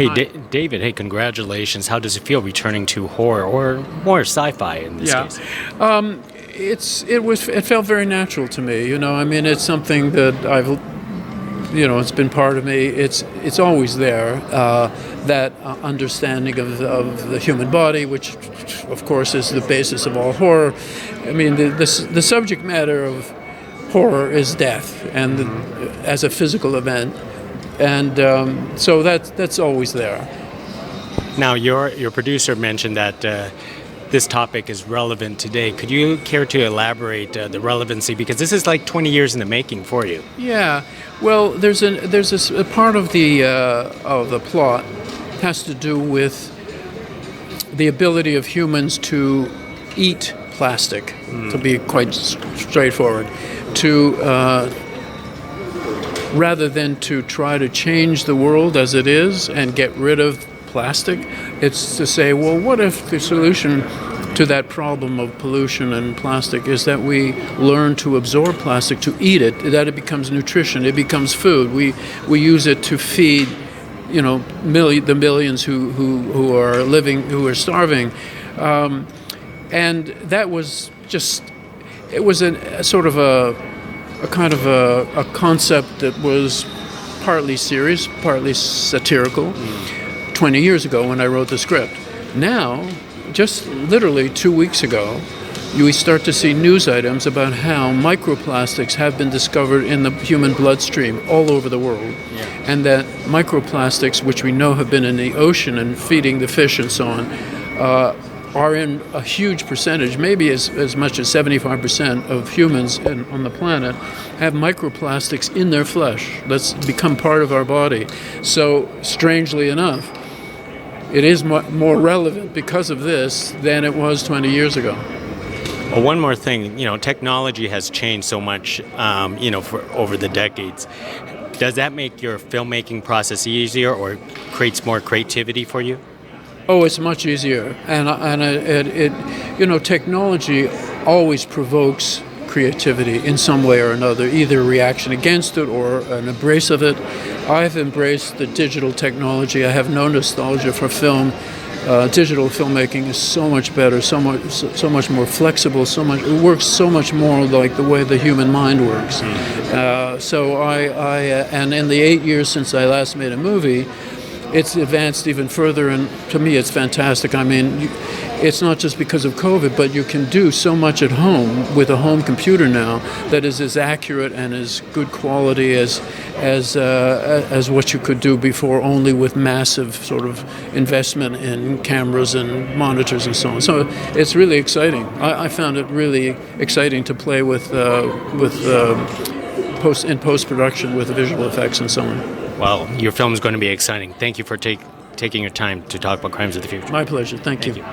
Hey, David, hey, congratulations. How does it feel returning to horror or more sci-fi in this Yeah, case? it felt very natural to me. I mean, it's something that it's been part of me. It's always there. That understanding of the human body, which of course is the basis of all horror. I mean, the subject matter of horror is death, and as a physical event, and so that's always there. Now, your producer mentioned that this topic is relevant today. Could you care to elaborate the relevancy? Because this is like 20 years in the making for you. Yeah, well, there's a part of the plot has to do with the ability of humans to eat plastic, to be quite straightforward, to rather than to try to change the world as it is and get rid of plastic. It's to say, well, what if the solution to that problem of pollution and plastic is that we learn to absorb plastic, to eat it, that it becomes nutrition, it becomes food. We use it to feed, the millions who are living, who are starving, and that was just, it was a sort of a kind of a concept that was partly serious, partly satirical. 20 years ago when I wrote the script. Now, just literally 2 weeks ago, we start to see news items about how microplastics have been discovered in the human bloodstream all over the world. Yeah. And that microplastics, which we know have been in the ocean and feeding the fish and so on, are in a huge percentage, maybe as much as 75% of humans on the planet have microplastics in their flesh that's become part of our body. So, strangely enough, it is more relevant because of this than it was 20 years ago. Well, one more thing, technology has changed so much, for over the decades. Does that make your filmmaking process easier or creates more creativity for you? Oh, it's much easier, and technology always provokes creativity in some way or another, either a reaction against it or an embrace of it. I've embraced the digital technology. I have no nostalgia for film. Digital filmmaking is so much better, so much more flexible. It works so much more like the way the human mind works. So and in the 8 years since I last made a movie, it's advanced even further, and to me it's fantastic. I mean, it's not just because of COVID, but you can do so much at home with a home computer now that is as accurate and as good quality as what you could do before, only with massive sort of investment in cameras and monitors and so on. So it's really exciting. I found it really exciting to play with post-production with visual effects and so on. Well, your film is going to be exciting. Thank you for taking your time to talk about Crimes of the Future. My pleasure. Thank you. You.